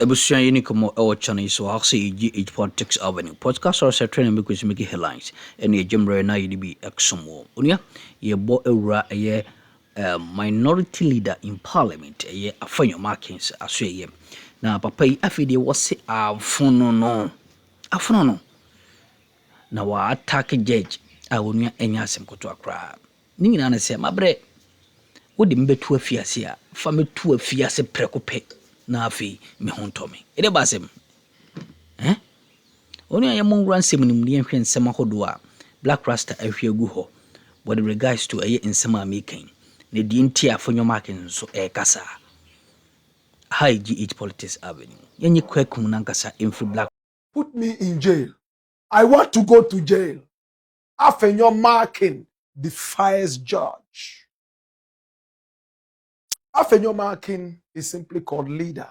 Ebusia yini komo ewo channel so how say GH Politics Avenue podcast or training because make headlines and ye jemre na yidi bi exomo onia ye bo ewura ye minority leader in parliament ye Afenyo Markins aso ye na papa yi afide wo se afono no na wa attack judge a onia enya asem koto akra ni nyina na se mabre wodi mbetu afiase a fa metu afiase prekope na afi me hontomi ede basem oni ayemo ngura nsem ni mudi nhwe nsem ahodo a black rasta ahwe agu ho with regards to aye nsem a making ne di nti Afenyo Markins so kasa high GH Politics Avenue yenye kwakum nankasa infri black. Put me in jail. I want to go to jail. Afenyo Markins defies judge. Afenyo Markins is simply called leader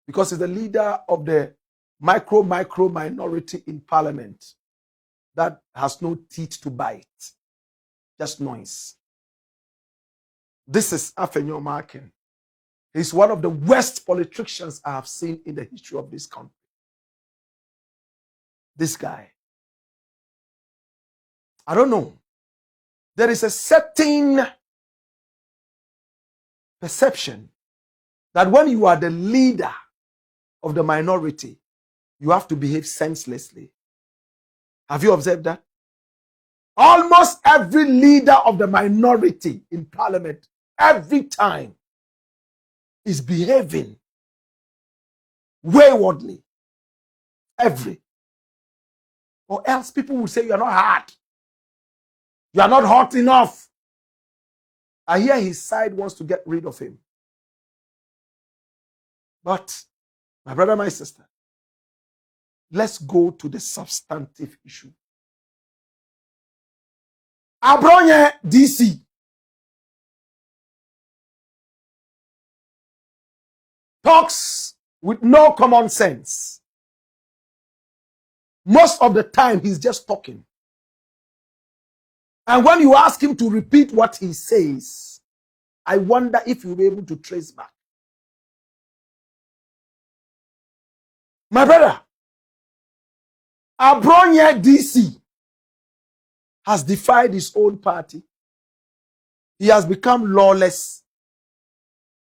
because he's the leader of the micro minority in parliament that has no teeth to bite, just noise. This is Afenyo Markins. He's one of the worst politicians I have seen in the history of this country. This guy, I don't know. There is a certain perception that when you are the leader of the minority, you have to behave senselessly. Have you observed that? Almost every leader of the minority in parliament, every time, is behaving waywardly. Or else people will say you are not hard. You are not hot enough. I hear his side wants to get rid of him. But, my brother, my sister, let's go to the substantive issue. Abronye DC talks with no common sense. Most of the time, he's just talking. And when you ask him to repeat what he says, I wonder if you'll be able to trace back. My brother, Abronye DC has defied his own party. He has become lawless.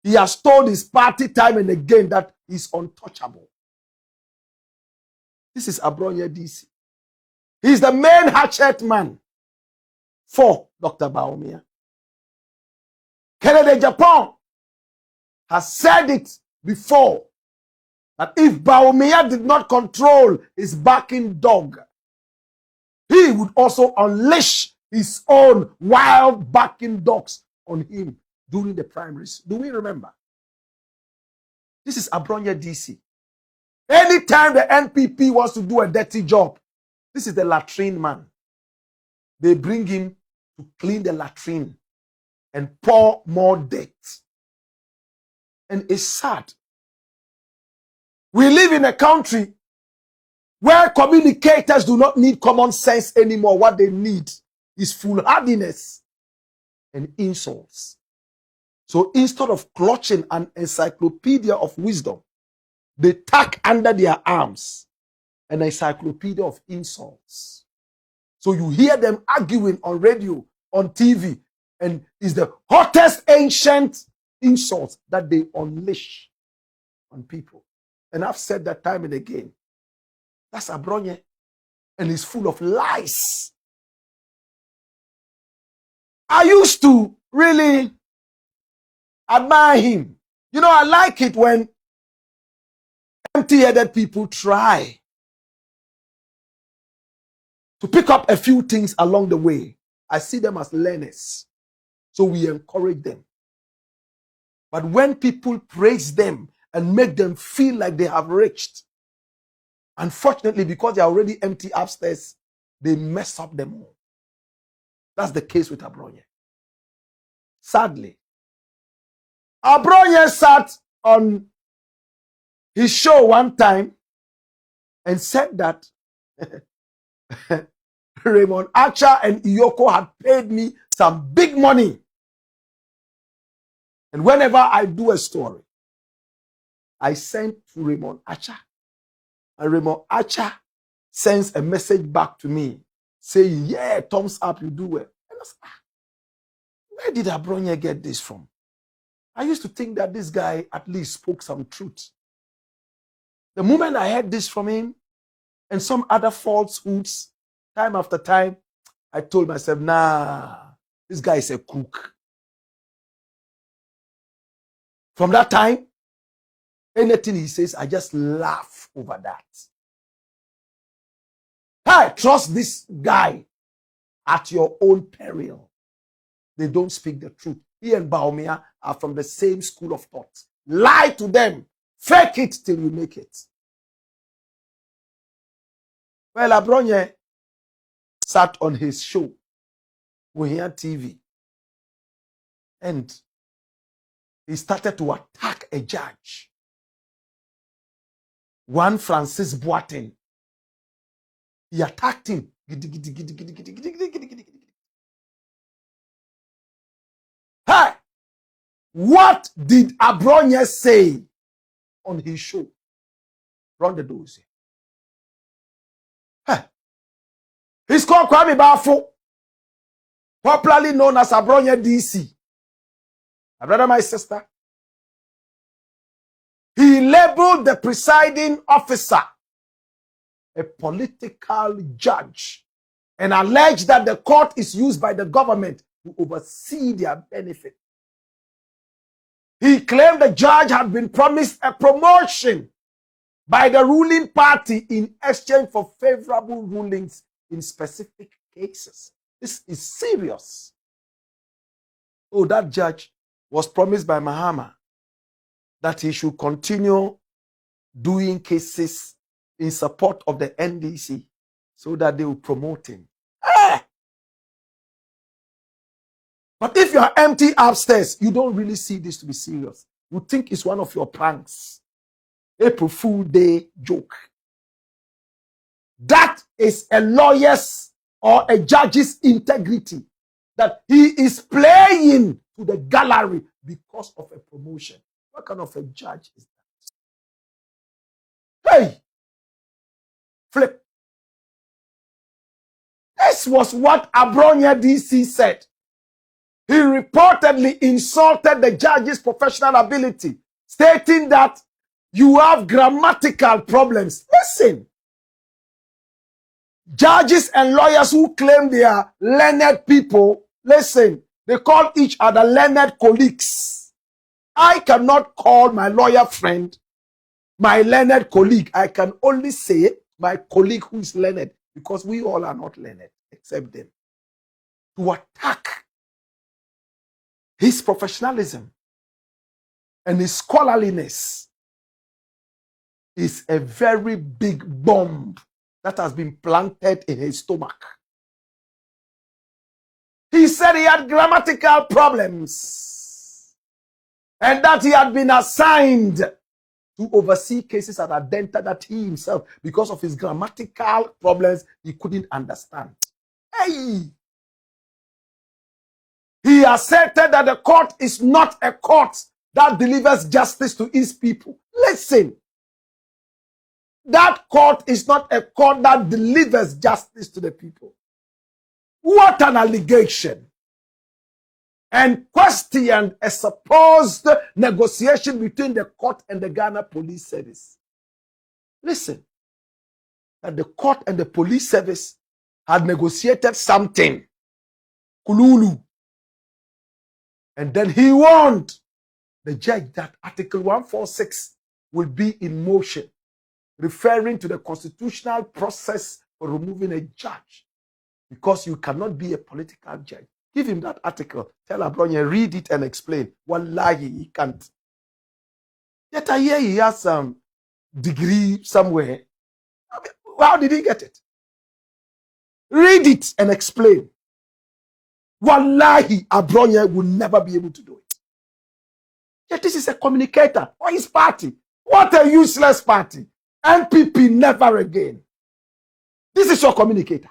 He has told his party time and again that he's untouchable. This is Abronye DC. He's the main hatchet man for Dr. Bawumia. Canada, Japan has said it before that if Bawumia did not control his backing dog, he would also unleash his own wild backing dogs on him during the primaries. Do we remember? This is Abronye DC. Anytime the NPP wants to do a dirty job, this is the latrine man. They bring him to clean the latrine and pour more dirt. And it's sad. We live in a country where communicators do not need common sense anymore. What they need is foolhardiness and insults. So instead of clutching an encyclopedia of wisdom, they tuck under their arms an encyclopedia of insults. So you hear them arguing on radio, on TV, and it's the hottest ancient insults that they unleash on people. And I've said that time and again. That's Abronye, and he's full of lies. I used to really admire him. You know, I like it when empty-headed people try to pick up a few things along the way. I see them as learners, so we encourage them. But when people praise them and make them feel like they have reached, unfortunately, because they are already empty upstairs, they mess up them all. That's the case with Abronye. Sadly, Abronye sat on his show one time and said that Raymond Archer and Iyoko had paid me some big money. And whenever I do a story, I sent to Raymond Acha. And Raymond Acha sends a message back to me saying, yeah, thumbs up, you do well. And I said, where did Abronye get this from? I used to think that this guy at least spoke some truth. The moment I heard this from him and some other falsehoods, time after time, I told myself, nah, this guy is a crook. From that time, anything he says, I just laugh over that. Hey, trust this guy at your own peril. They don't speak the truth. He and Baumia are from the same school of thought. Lie to them. Fake it till you make it. Well, Abronye sat on his show, Rǒǎr TV, and he started to attack a judge. One Francis Boateng. He attacked him. Hey! What did Abronye say on his show? Run the doors here. Hey! He's called Kwame Bafo, popularly known as Abronye DC. My brother, my sister. He labeled the presiding officer a political judge and alleged that the court is used by the government to oversee their benefit. He claimed the judge had been promised a promotion by the ruling party in exchange for favorable rulings in specific cases. This is serious. Oh, that judge was promised by Mahama that he should continue doing cases in support of the NDC so that they will promote him. Ah! But if you are empty upstairs, you don't really see this to be serious. You think it's one of your pranks. April Fool Day joke. That is a lawyer's or a judge's integrity. That he is playing to the gallery because of a promotion. What kind of a judge is that? Hey! Flip. This was what Abronye DC said. He reportedly insulted the judge's professional ability, stating that you have grammatical problems. Listen. Judges and lawyers who claim they are learned people, listen, they call each other learned colleagues. I cannot call my lawyer friend my learned colleague. I can only say my colleague who is learned, because we all are not learned except them. To attack his professionalism and his scholarliness is a very big bomb that has been planted in his stomach. He said he had grammatical problems and that he had been assigned to oversee cases at Adenta that he himself, because of his grammatical problems, he couldn't understand. Hey! He asserted that the court is not a court that delivers justice to its people. Listen. That court is not a court that delivers justice to the people. What an allegation. And questioned a supposed negotiation between the court and the Ghana Police Service. Listen, that the court and the police service had negotiated something. Kululu. And then he warned the judge that Article 146 will be in motion, referring to the constitutional process for removing a judge, because you cannot be a political judge. Give him that article. Tell Abronye, read it and explain. Wallahi, he can't. Yet I hear he has some degree somewhere. How did he get it? Read it and explain. Wallahi, Abronye will never be able to do it. Yet this is a communicator for his party. What a useless party. NPP never again. This is your communicator.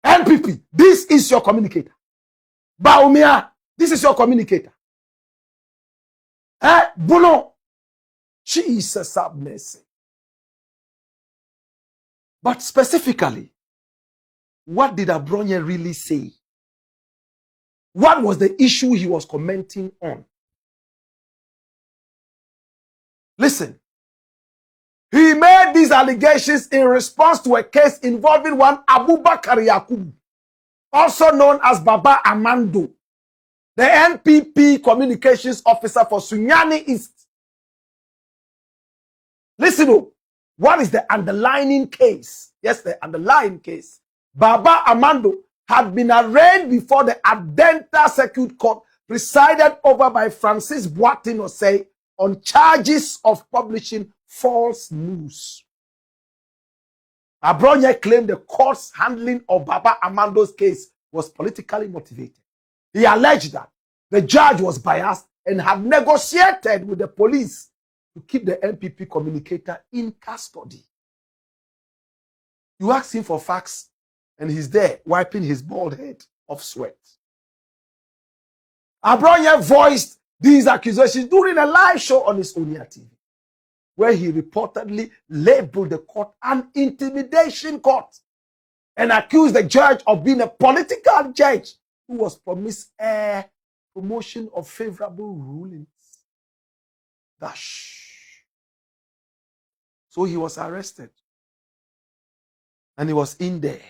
NPP, this is your communicator. Baumia, this is your communicator. Bono, Jesus have mercy. But specifically, what did Abronye really say? What was the issue he was commenting on? Listen. He made these allegations in response to a case involving one Abubakar Yakubu, also known as Baba Amando, the NPP communications officer for Sunyani East. Listen up. What is the underlying case? Yes, the underlying case. Baba Amando had been arraigned before the Adenta Circuit Court, presided over by Francis Boatin Osei, on charges of publishing false news. Abronye claimed the court's handling of Baba Amando's case was politically motivated. He alleged that the judge was biased and had negotiated with the police to keep the NPP communicator in custody. You ask him for facts, and he's there wiping his bald head of sweat. Abronye voiced these accusations during a live show on his Onia TV, where he reportedly labeled the court an intimidation court and accused the judge of being a political judge who was promised a promotion of favorable rulings. Dash. So he was arrested. And he was in there.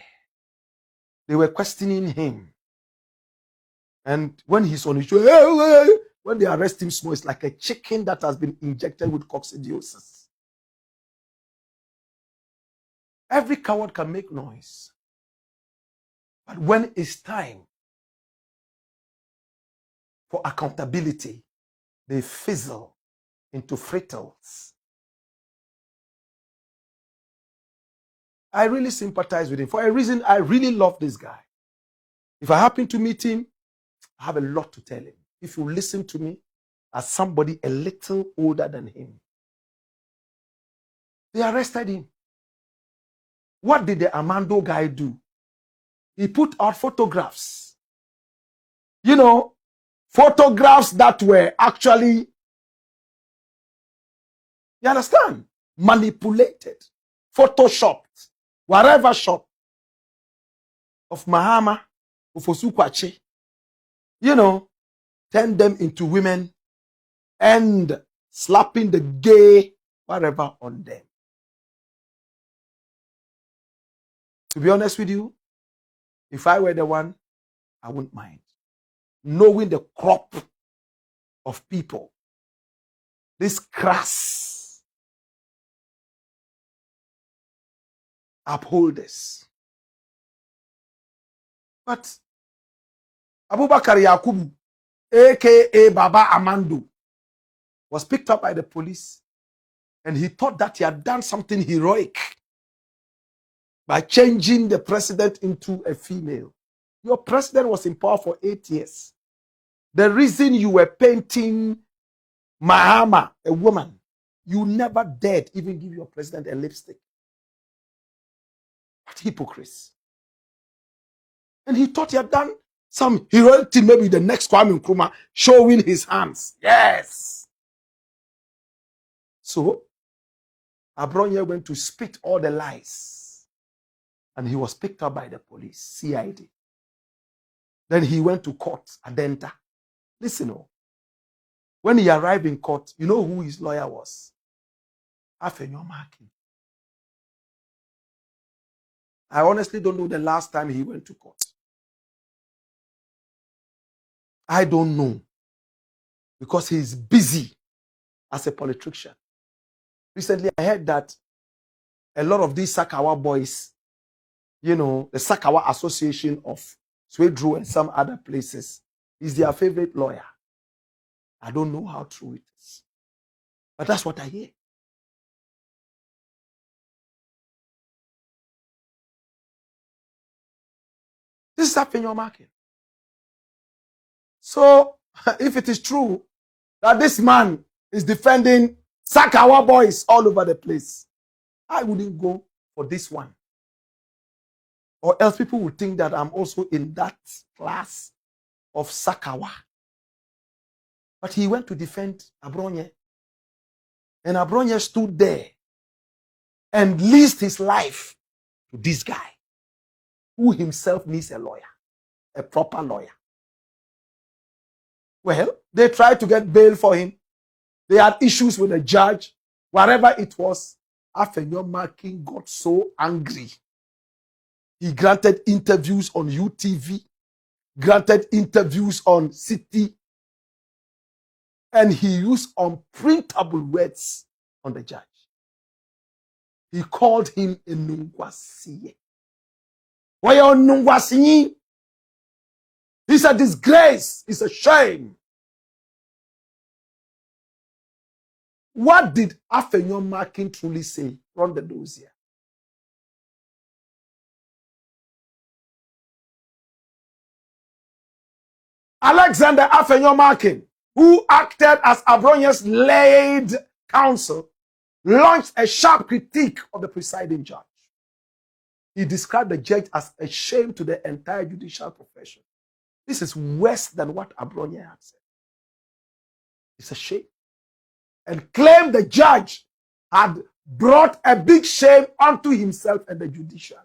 They were questioning him. And when he's on his show, when they arrest him small, it's like a chicken that has been injected with coccidiosis. Every coward can make noise. But when it's time for accountability, they fizzle into frittles. I really sympathize with him. For a reason, I really love this guy. If I happen to meet him, I have a lot to tell him. If you listen to me as somebody a little older than him. They arrested him. What did the Amando guy do? He put out photographs. You know, photographs that were actually, you understand, manipulated, photoshopped, whatever shop of Mahama, of Osukwache, you know, turn them into women and slapping the gay whatever on them. To be honest with you, if I were the one, I wouldn't mind. Knowing the crop of people, this crass upholders. But Abubakar Yakubu, aka Baba Amando, was picked up by the police, and he thought that he had done something heroic by changing the president into a female. Your president was in power for 8 years. The reason you were painting Mahama, a woman, you never dared even give your president a lipstick. What hypocrisy. And he thought he had done some heroic thing, maybe the next Kwame Nkrumah, showing his hands. Yes. So, Abronye went to spit all the lies. And he was picked up by the police, CID. Then he went to court, Adenta. Listen, when he arrived in court, you know who his lawyer was? Afenyo Markins. I honestly don't know the last time he went to court. I don't know. Because he's busy as a politician. Recently, I heard that a lot of these Sakawa boys, you know, the Sakawa Association of Swedru and some other places, is their favorite lawyer. I don't know how true it is. But that's what I hear. This is Afenyo Markins. So, if it is true that this man is defending Sakawa boys all over the place, I wouldn't go for this one. Or else people would think that I'm also in that class of Sakawa. But he went to defend Abronye. And Abronye stood there and leased his life to this guy, who himself needs a lawyer, a proper lawyer. Well, they tried to get bail for him. They had issues with the judge. Whatever it was, Afenyo Markins got so angry. He granted interviews on UTV, granted interviews on City, and he used unprintable words on the judge. He called him a Nungwasiye. Why are Nungwasiye? It's a disgrace. It's a shame. What did Afenyo Markins truly say? Run the nose here. Alexander Afenyo Markins, who acted as Abronye's lead counsel, launched a sharp critique of the presiding judge. He described the judge as a shame to the entire judicial profession. This is worse than what Abronye had said. It's a shame. And claimed the judge had brought a big shame onto himself and the judiciary.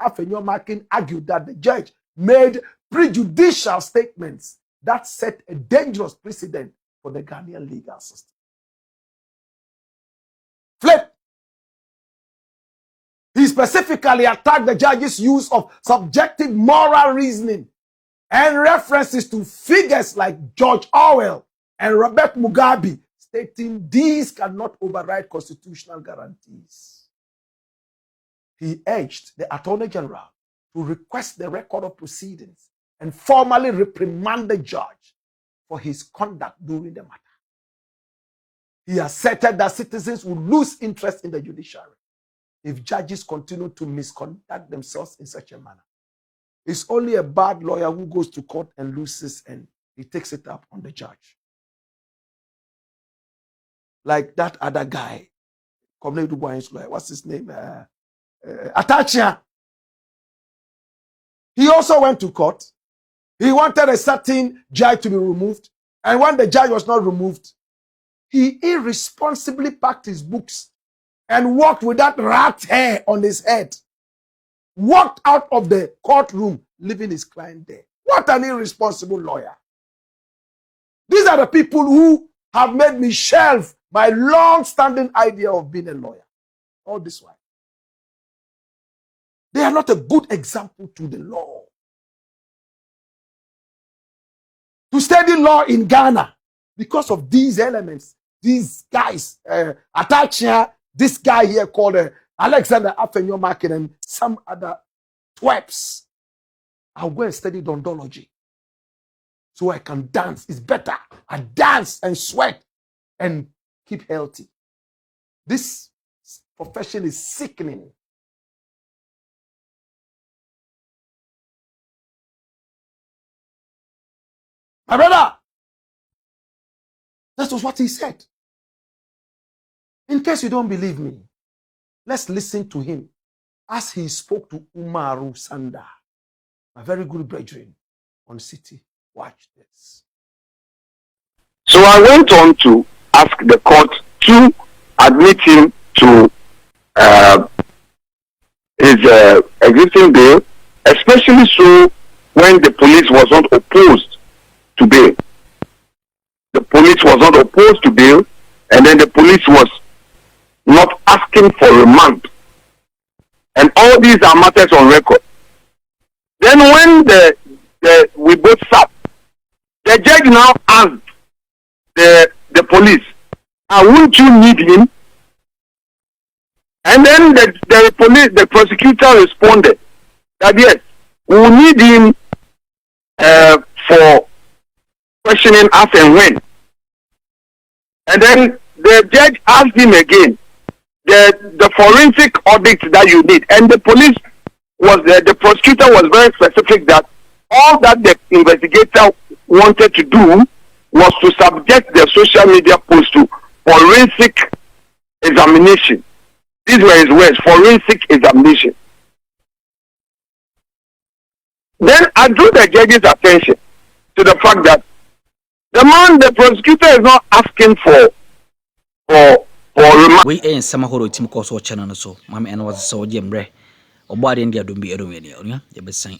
Afenyo Markins argued that the judge made prejudicial statements that set a dangerous precedent for the Ghanaian legal system. Flip. He specifically attacked the judge's use of subjective moral reasoning and references to figures like George Orwell and Robert Mugabe, stating these cannot override constitutional guarantees. He urged the Attorney General to request the record of proceedings and formally reprimand the judge for his conduct during the matter. He asserted that citizens would lose interest in the judiciary if judges continue to misconduct themselves in such a manner. It's only a bad lawyer who goes to court and loses, and he takes it up on the judge. Like that other guy, what's his name? Ǎttǎcǩs. He also went to court. He wanted a certain judge to be removed. And when the judge was not removed, he irresponsibly packed his books and walked with that rat hair on his head. Walked out of the courtroom, leaving his client there. What an irresponsible lawyer. These are the people who have made me shelve my long-standing idea of being a lawyer. All this while. They are not a good example to the law. To study law in Ghana, because of these elements, these guys, Ǎttǎcǩs, this guy here called Alexander Afenyo Markins, and some other twerps, I'll go and study dondology so I can dance. It's better. I dance and sweat and keep healthy. This profession is sickening. My brother, that was what he said. In case you don't believe me, let's listen to him as he spoke to Umaru Sanda, my very good brethren on City. Watch this. So I went on to ask the court to admit him to his existing bail, especially so when the police was not opposed to bail. The police was not opposed to bail, and then the police was not asking for remand. And all these are matters on record. Then when we both sat, the judge now asked the police, wouldn't you need him? And then the prosecutor responded that yes, we will need him for questioning as and when. And then the judge asked him again, the forensic audit that you need. And the police the prosecutor was very specific that all that the investigator wanted to do was to subject the social media post to forensic examination. These were his words, forensic examination. Then I drew the judge's attention to the fact that the prosecutor is not asking for we ain't some horo team course or channel so. Mammy and was so jembre. Or body in the Adumbi Edomania. You be saying